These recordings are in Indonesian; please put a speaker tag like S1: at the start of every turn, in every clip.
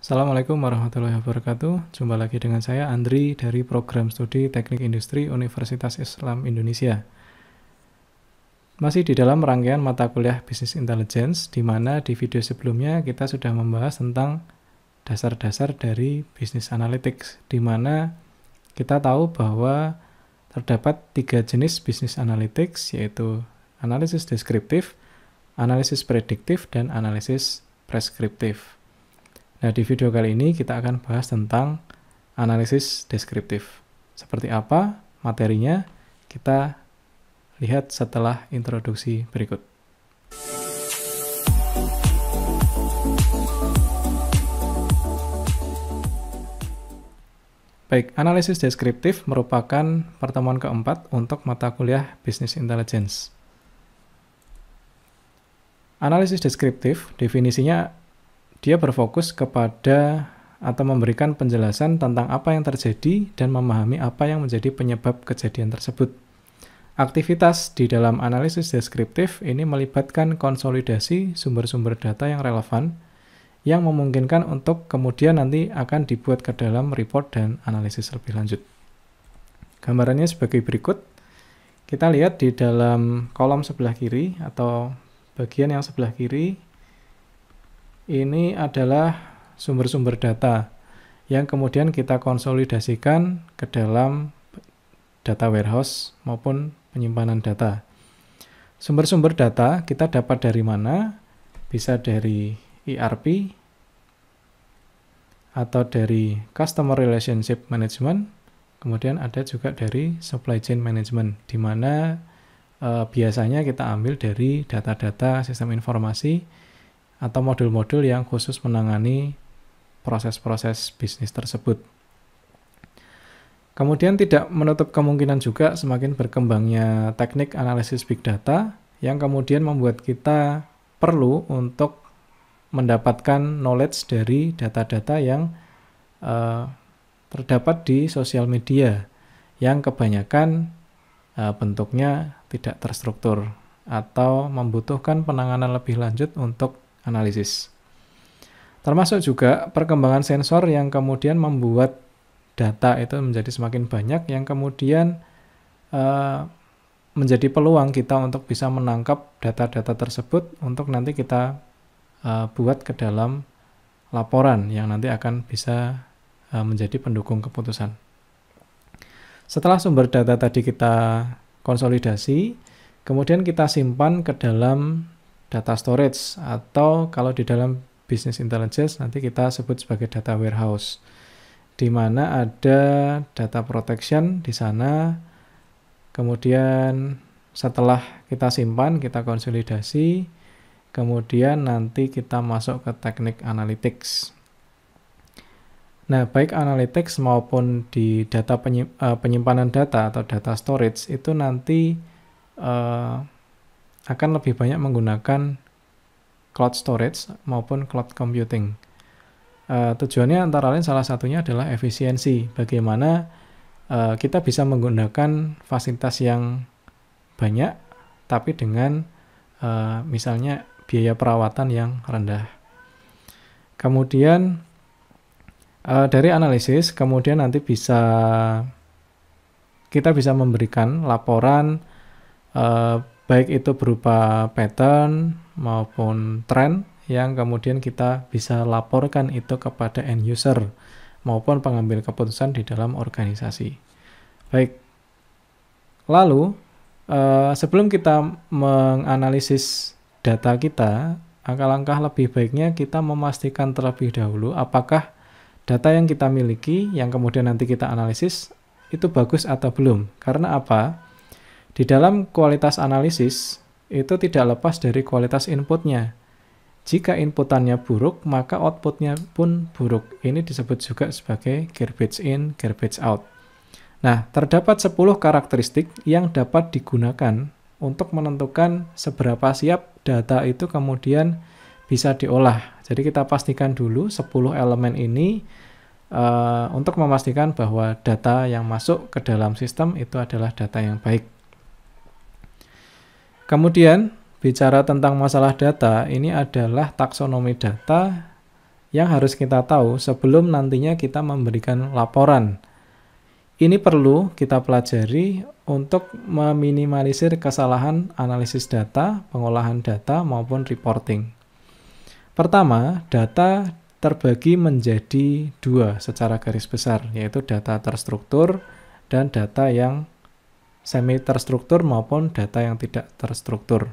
S1: Assalamualaikum warahmatullahi wabarakatuh. Jumpa lagi dengan saya Andri dari Program Studi Teknik Industri Universitas Islam Indonesia. Masih di dalam rangkaian mata kuliah Business Intelligence, di mana di video sebelumnya kita sudah membahas tentang dasar-dasar dari Business Analytics, di mana kita tahu bahwa terdapat 3 jenis Business Analytics, yaitu analisis deskriptif, analisis prediktif, dan analisis preskriptif. Nah, di video kali ini kita akan bahas tentang analisis deskriptif. Seperti apa materinya, kita lihat setelah introduksi berikut. Baik, analisis deskriptif merupakan pertemuan keempat untuk mata kuliah Business Intelligence. Analisis deskriptif, definisinya dia berfokus kepada atau memberikan penjelasan tentang apa yang terjadi dan memahami apa yang menjadi penyebab kejadian tersebut. Aktivitas di dalam analisis deskriptif ini melibatkan konsolidasi sumber-sumber data yang relevan yang memungkinkan untuk kemudian nanti akan dibuat ke dalam report dan analisis lebih lanjut. Gambarannya sebagai berikut. Kita lihat di dalam kolom sebelah kiri atau bagian yang sebelah kiri, ini adalah sumber-sumber data yang kemudian kita konsolidasikan ke dalam data warehouse maupun penyimpanan data. Sumber-sumber data kita dapat dari mana? Bisa dari ERP atau dari Customer Relationship Management, kemudian ada juga dari Supply Chain Management, di mana biasanya kita ambil dari data-data sistem informasi atau modul-modul yang khusus menangani proses-proses bisnis tersebut. Kemudian tidak menutup kemungkinan juga semakin berkembangnya teknik analisis big data yang kemudian membuat kita perlu untuk mendapatkan knowledge dari data-data yang terdapat di sosial media yang kebanyakan bentuknya tidak terstruktur atau membutuhkan penanganan lebih lanjut untuk analisis. Termasuk juga perkembangan sensor yang kemudian membuat data itu menjadi semakin banyak yang kemudian menjadi peluang kita untuk bisa menangkap data-data tersebut untuk nanti kita buat ke dalam laporan yang nanti akan bisa menjadi pendukung keputusan. Setelah sumber data tadi kita konsolidasi, kemudian kita simpan ke dalam data storage atau kalau di dalam Business Intelligence nanti kita sebut sebagai data warehouse, di mana ada data protection di sana. Kemudian setelah kita simpan, kita konsolidasi, kemudian nanti kita masuk ke teknik analytics. Nah, baik analytics maupun di data penyimpanan data atau data storage itu nanti akan lebih banyak menggunakan cloud storage maupun cloud computing. Tujuannya antara lain salah satunya adalah efisiensi. Bagaimana kita bisa menggunakan fasilitas yang banyak, tapi dengan misalnya biaya perawatan yang rendah. Kemudian dari analisis, kemudian nanti kita bisa memberikan laporan baik itu berupa pattern maupun tren yang kemudian kita bisa laporkan itu kepada end user maupun pengambil keputusan di dalam organisasi. Baik, lalu sebelum kita menganalisis data kita, alangkah lebih baiknya kita memastikan terlebih dahulu apakah data yang kita miliki yang kemudian nanti kita analisis itu bagus atau belum. Karena apa? Di dalam kualitas analisis itu tidak lepas dari kualitas inputnya. Jika inputannya buruk, maka outputnya pun buruk. Ini disebut juga sebagai garbage in, garbage out. Nah, terdapat 10 karakteristik yang dapat digunakan untuk menentukan seberapa siap data itu kemudian bisa diolah. Jadi kita pastikan dulu 10 elemen ini untuk memastikan bahwa data yang masuk ke dalam sistem itu adalah data yang baik. Kemudian, bicara tentang masalah data, ini adalah taksonomi data yang harus kita tahu sebelum nantinya kita memberikan laporan. Ini perlu kita pelajari untuk meminimalisir kesalahan analisis data, pengolahan data, maupun reporting. Pertama, data terbagi menjadi dua secara garis besar, yaitu data terstruktur dan data yang semi terstruktur maupun data yang tidak terstruktur.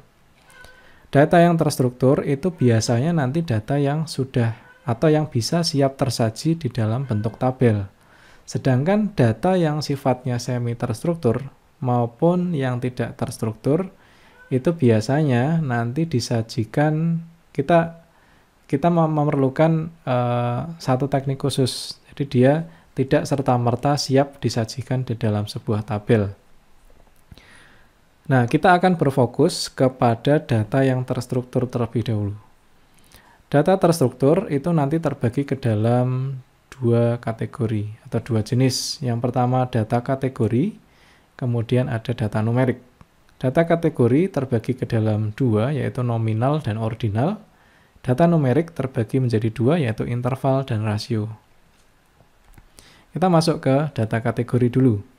S1: Data yang terstruktur itu biasanya nanti data yang sudah atau yang bisa siap tersaji di dalam bentuk tabel. Sedangkan data yang sifatnya semi terstruktur maupun yang tidak terstruktur itu biasanya nanti disajikan, kita memerlukan satu teknik khusus. Jadi dia tidak serta-merta siap disajikan di dalam sebuah tabel. Nah, kita akan berfokus kepada data yang terstruktur terlebih dahulu. Data terstruktur itu nanti terbagi ke dalam dua kategori atau dua jenis. Yang pertama data kategori, kemudian ada data numerik. Data kategori terbagi ke dalam dua, yaitu nominal dan ordinal. Data numerik terbagi menjadi dua, yaitu interval dan rasio. Kita masuk ke data kategori dulu.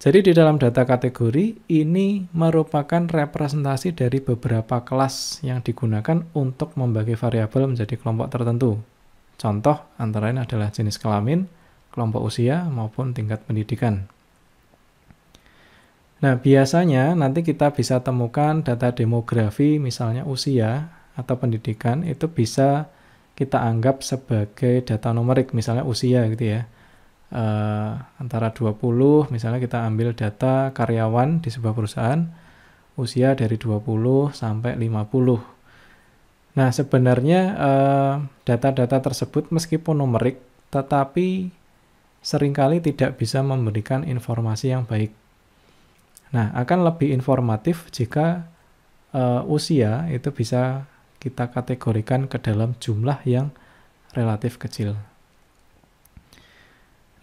S1: Jadi di dalam data kategori ini merupakan representasi dari beberapa kelas yang digunakan untuk membagi variabel menjadi kelompok tertentu. Contoh antara lain adalah jenis kelamin, kelompok usia, maupun tingkat pendidikan. Nah, biasanya nanti kita bisa temukan data demografi, misalnya usia atau pendidikan, itu bisa kita anggap sebagai data numerik, misalnya usia gitu ya. Antara 20, misalnya kita ambil data karyawan di sebuah perusahaan, usia dari 20 sampai 50. Nah, sebenarnya data-data tersebut meskipun numerik, tetapi seringkali tidak bisa memberikan informasi yang baik. Nah, akan lebih informatif jika usia itu bisa kita kategorikan ke dalam jumlah yang relatif kecil.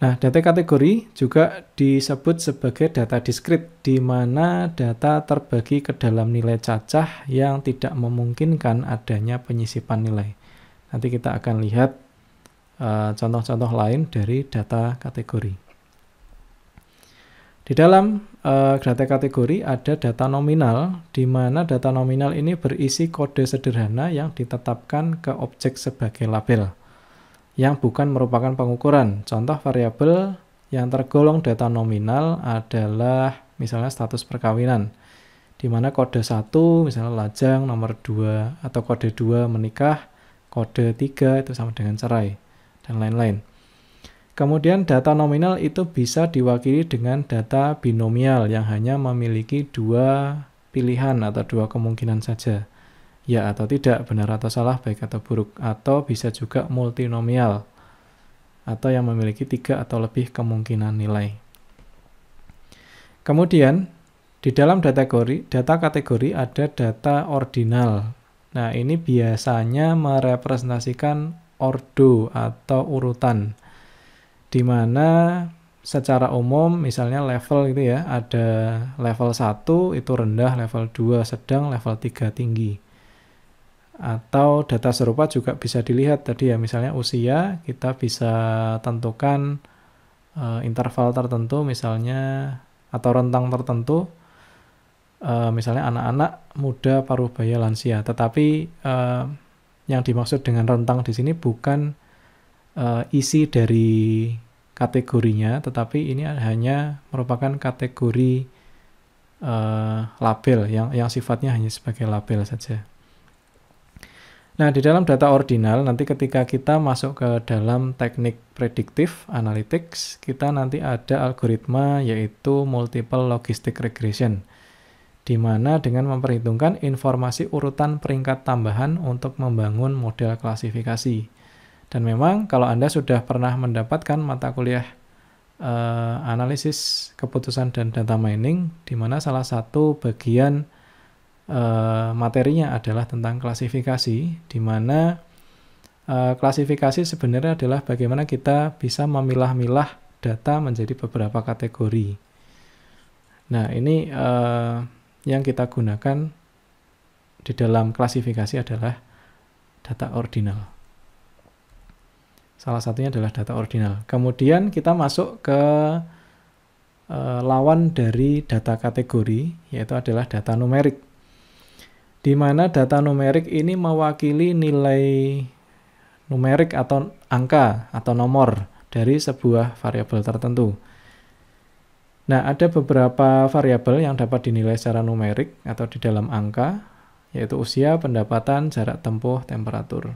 S1: Nah, data kategori juga disebut sebagai data diskrit, di mana data terbagi ke dalam nilai cacah yang tidak memungkinkan adanya penyisipan nilai. Nanti kita akan lihat contoh-contoh lain dari data kategori. Di dalam data kategori ada data nominal, di mana data nominal ini berisi kode sederhana yang ditetapkan ke objek sebagai label, yang bukan merupakan pengukuran. Contoh variabel yang tergolong data nominal adalah misalnya status perkawinan, di mana kode 1 misalnya lajang, nomor 2 atau kode 2 menikah, kode 3 itu sama dengan cerai, dan lain-lain. Kemudian data nominal itu bisa diwakili dengan data binomial yang hanya memiliki dua pilihan atau dua kemungkinan saja. Ya atau tidak, benar atau salah, baik atau buruk, atau bisa juga multinomial, atau yang memiliki 3 atau lebih kemungkinan nilai. Kemudian, di dalam data kategori ada data ordinal. Nah, ini biasanya merepresentasikan ordo atau urutan, di mana secara umum misalnya level gitu ya, ada level 1 itu rendah, level 2 sedang, level 3 tinggi. Atau data serupa juga bisa dilihat tadi ya, misalnya usia kita bisa tentukan interval tertentu misalnya, atau rentang tertentu, misalnya anak-anak, muda, parubaya, lansia. Tetapi yang dimaksud dengan rentang di sini bukan isi dari kategorinya, tetapi ini hanya merupakan kategori label yang sifatnya hanya sebagai label saja. Nah, di dalam data ordinal, nanti ketika kita masuk ke dalam teknik predictive analytics, kita nanti ada algoritma yaitu multiple logistic regression, di mana dengan memperhitungkan informasi urutan peringkat tambahan untuk membangun model klasifikasi. Dan memang kalau Anda sudah pernah mendapatkan mata kuliah analisis keputusan dan data mining, di mana salah satu bagian materinya adalah tentang klasifikasi, di mana klasifikasi sebenarnya adalah bagaimana kita bisa memilah-milah data menjadi beberapa kategori. Nah, ini yang kita gunakan di dalam klasifikasi adalah data ordinal. Salah satunya adalah data ordinal. Kemudian kita masuk ke lawan dari data kategori, yaitu adalah data numerik. Di mana data numerik ini mewakili nilai numerik atau angka atau nomor dari sebuah variabel tertentu. Nah, ada beberapa variabel yang dapat dinilai secara numerik atau di dalam angka, yaitu usia, pendapatan, jarak tempuh, temperatur.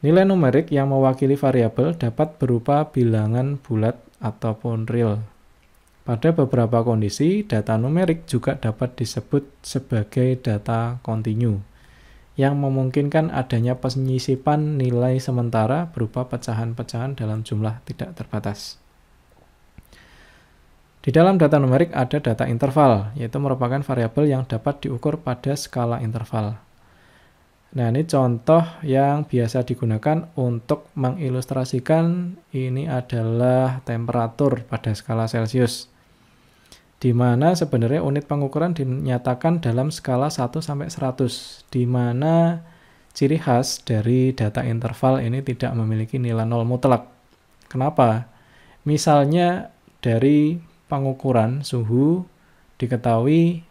S1: Nilai numerik yang mewakili variabel dapat berupa bilangan bulat ataupun real. Pada beberapa kondisi, data numerik juga dapat disebut sebagai data kontinu, yang memungkinkan adanya penyisipan nilai sementara berupa pecahan-pecahan dalam jumlah tidak terbatas. Di dalam data numerik ada data interval, yaitu merupakan variabel yang dapat diukur pada skala interval. Nah, ini contoh yang biasa digunakan untuk mengilustrasikan ini adalah temperatur pada skala Celcius, di mana sebenarnya unit pengukuran dinyatakan dalam skala 1 sampai 100, di mana ciri khas dari data interval ini tidak memiliki nilai nol mutlak. Kenapa? Misalnya dari pengukuran suhu diketahui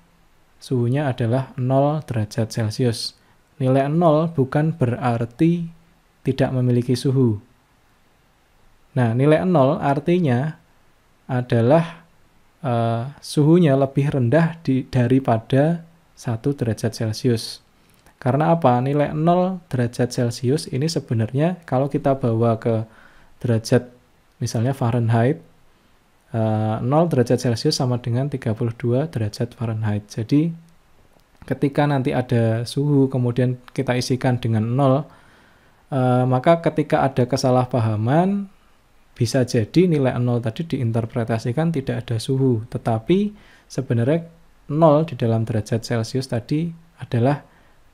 S1: suhunya adalah 0 derajat Celcius. Nilai 0 bukan berarti tidak memiliki suhu. Nah, nilai 0 artinya adalah suhunya lebih rendah daripada 1 derajat Celcius. Karena apa? Nilai 0 derajat Celcius ini sebenarnya kalau kita bawa ke derajat misalnya Fahrenheit, 0 derajat Celcius sama dengan 32 derajat Fahrenheit. Jadi ketika nanti ada suhu kemudian kita isikan dengan 0, maka ketika ada kesalahpahaman bisa jadi nilai 0 tadi diinterpretasikan tidak ada suhu, tetapi sebenarnya 0 di dalam derajat Celcius tadi adalah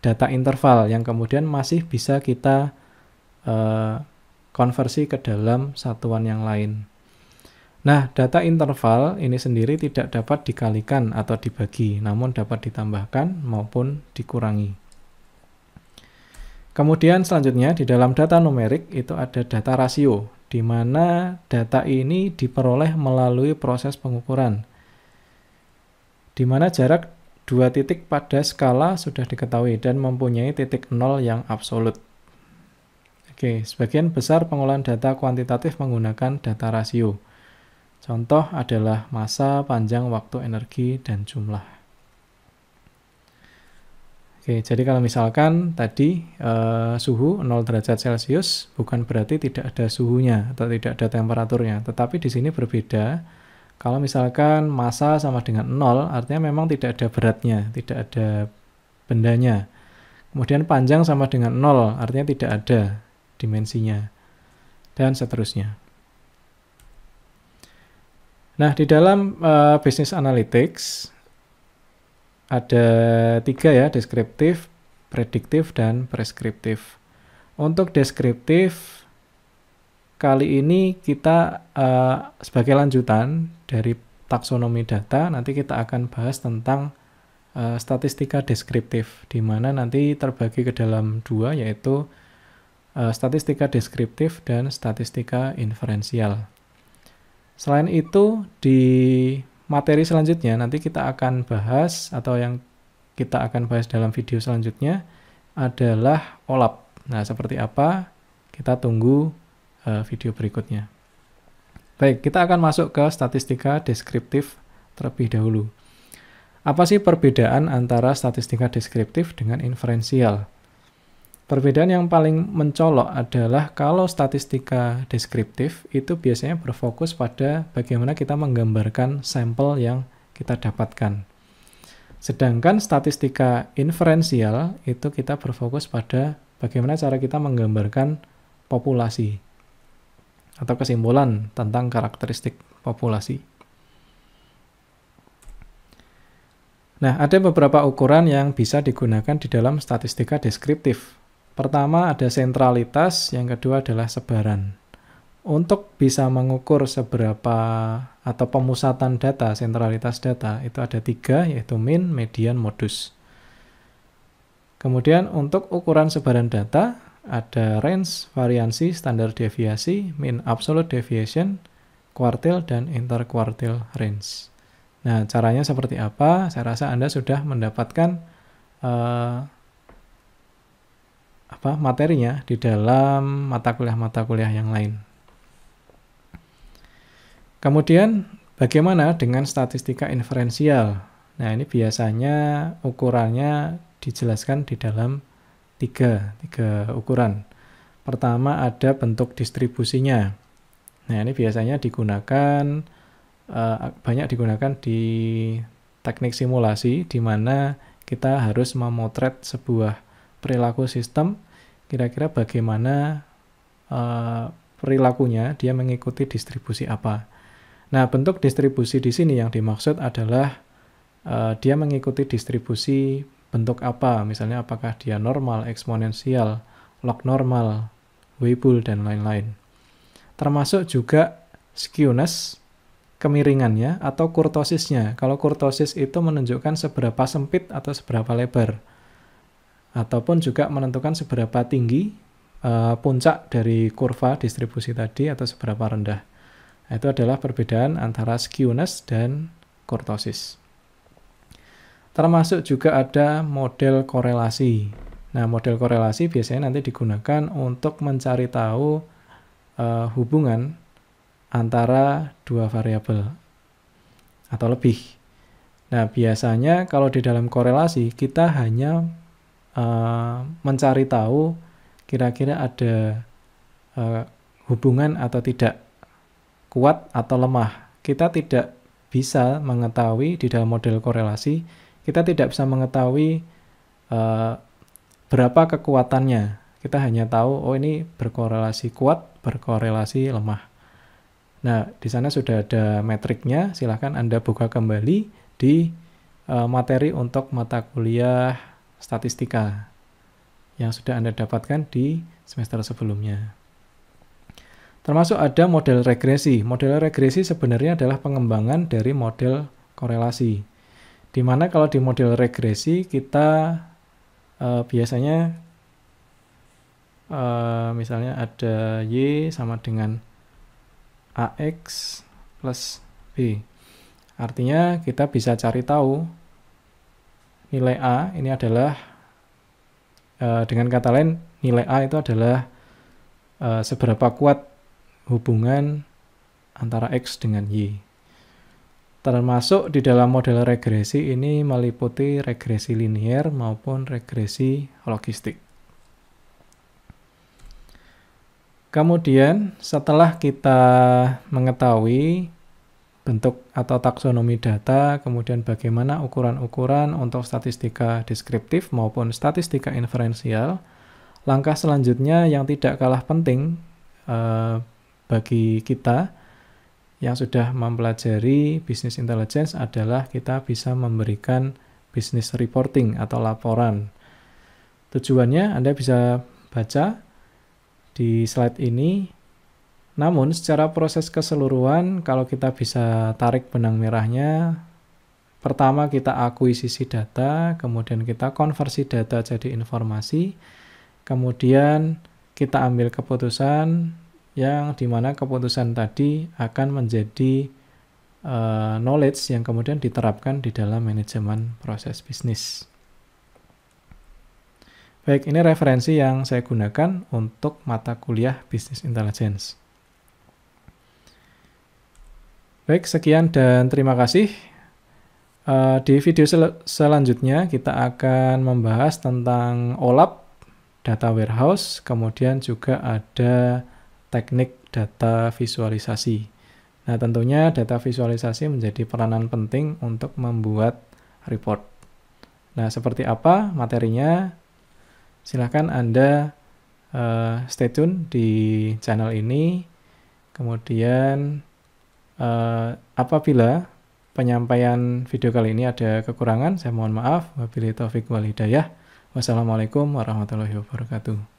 S1: data interval yang kemudian masih bisa kita konversi ke dalam satuan yang lain. Nah, data interval ini sendiri tidak dapat dikalikan atau dibagi, namun dapat ditambahkan maupun dikurangi. Kemudian selanjutnya di dalam data numerik itu ada data rasio, di mana data ini diperoleh melalui proses pengukuran, di mana jarak 2 titik pada skala sudah diketahui dan mempunyai titik 0 yang absolut. Oke, sebagian besar pengolahan data kuantitatif menggunakan data rasio. Contoh adalah massa, panjang, waktu, energi, dan jumlah. Oke, jadi kalau misalkan tadi suhu 0 derajat Celcius bukan berarti tidak ada suhunya atau tidak ada temperaturnya, tetapi di sini berbeda. Kalau misalkan massa sama dengan 0, artinya memang tidak ada beratnya, tidak ada bendanya. Kemudian panjang sama dengan 0, artinya tidak ada dimensinya, dan seterusnya. Nah, di dalam business analytics ada 3 ya, deskriptif, prediktif, dan preskriptif. Untuk deskriptif, kali ini kita sebagai lanjutan dari taksonomi data, nanti kita akan bahas tentang statistika deskriptif, di mana nanti terbagi ke dalam 2, yaitu statistika deskriptif dan statistika inferensial. Selain itu, di materi selanjutnya nanti kita akan bahas, atau yang kita akan bahas dalam video selanjutnya adalah OLAP. Nah, seperti apa? Kita tunggu video berikutnya. Baik, kita akan masuk ke statistika deskriptif terlebih dahulu. Apa sih perbedaan antara statistika deskriptif dengan inferensial? Perbedaan yang paling mencolok adalah kalau statistika deskriptif itu biasanya berfokus pada bagaimana kita menggambarkan sampel yang kita dapatkan. Sedangkan statistika inferensial itu kita berfokus pada bagaimana cara kita menggambarkan populasi atau kesimpulan tentang karakteristik populasi. Nah, ada beberapa ukuran yang bisa digunakan di dalam statistika deskriptif. Pertama ada sentralitas, yang kedua adalah sebaran. Untuk bisa mengukur seberapa atau pemusatan data, sentralitas data, itu ada 3, yaitu mean, median, modus. Kemudian untuk ukuran sebaran data, ada range, variansi, standar deviasi, mean absolute deviation, quartile, dan interquartile range. Nah, caranya seperti apa? Saya rasa Anda sudah mendapatkan materinya di dalam mata kuliah yang lain. Kemudian, bagaimana dengan statistika inferensial? Nah, ini biasanya ukurannya dijelaskan di dalam tiga ukuran. Pertama ada bentuk distribusinya. Nah, ini biasanya digunakan banyak digunakan di teknik simulasi, di mana kita harus memotret sebuah perilaku sistem, kira-kira bagaimana perilakunya, dia mengikuti distribusi apa. Nah, bentuk distribusi di sini yang dimaksud adalah dia mengikuti distribusi bentuk apa, misalnya apakah dia normal, eksponensial, log normal, Weibull, dan lain-lain. Termasuk juga skewness, kemiringannya, atau kurtosisnya. Kalau kurtosis itu menunjukkan seberapa sempit atau seberapa lebar, ataupun juga menentukan seberapa tinggi puncak dari kurva distribusi tadi atau seberapa rendah. Nah, itu adalah perbedaan antara skewness dan kurtosis. Termasuk juga ada model korelasi. Nah, model korelasi biasanya nanti digunakan untuk mencari tahu hubungan antara dua variabel atau lebih. Nah, biasanya kalau di dalam korelasi kita hanya mencari tahu kira-kira ada hubungan atau tidak, kuat atau lemah. Kita tidak bisa mengetahui di dalam model korelasi, kita tidak bisa mengetahui berapa kekuatannya. Kita hanya tahu, oh ini berkorelasi kuat, berkorelasi lemah. Nah, di sana sudah ada metriknya, silahkan Anda buka kembali di materi untuk mata kuliah statistika yang sudah Anda dapatkan di semester sebelumnya. Termasuk ada model regresi. Model regresi sebenarnya adalah pengembangan dari model korelasi. Di mana kalau di model regresi kita biasanya misalnya ada Y sama dengan AX plus B. Artinya kita bisa cari tahu nilai A ini adalah, dengan kata lain, nilai A itu adalah seberapa kuat hubungan antara X dengan Y. Termasuk di dalam model regresi ini meliputi regresi linier maupun regresi logistik. Kemudian setelah kita mengetahui bentuk atau taksonomi data, kemudian bagaimana ukuran-ukuran untuk statistika deskriptif maupun statistika inferensial, langkah selanjutnya yang tidak kalah penting bagi kita yang sudah mempelajari business intelligence adalah kita bisa memberikan business reporting atau laporan. Tujuannya Anda bisa baca di slide ini, namun secara proses keseluruhan kalau kita bisa tarik benang merahnya, pertama kita akuisisi data, kemudian kita konversi data jadi informasi, kemudian kita ambil keputusan yang dimana keputusan tadi akan menjadi knowledge yang kemudian diterapkan di dalam manajemen proses bisnis. Baik, ini referensi yang saya gunakan untuk mata kuliah Business Intelligence. Baik, sekian dan terima kasih. Di video selanjutnya kita akan membahas tentang OLAP, data warehouse, kemudian juga ada teknik data visualisasi. Nah, tentunya data visualisasi menjadi peranan penting untuk membuat report. Nah, seperti apa materinya? Silahkan Anda stay tune di channel ini. Kemudian apabila penyampaian video kali ini ada kekurangan, saya mohon maaf. Wabillahi taufiq wal hidayah. Wassalamualaikum warahmatullahi wabarakatuh.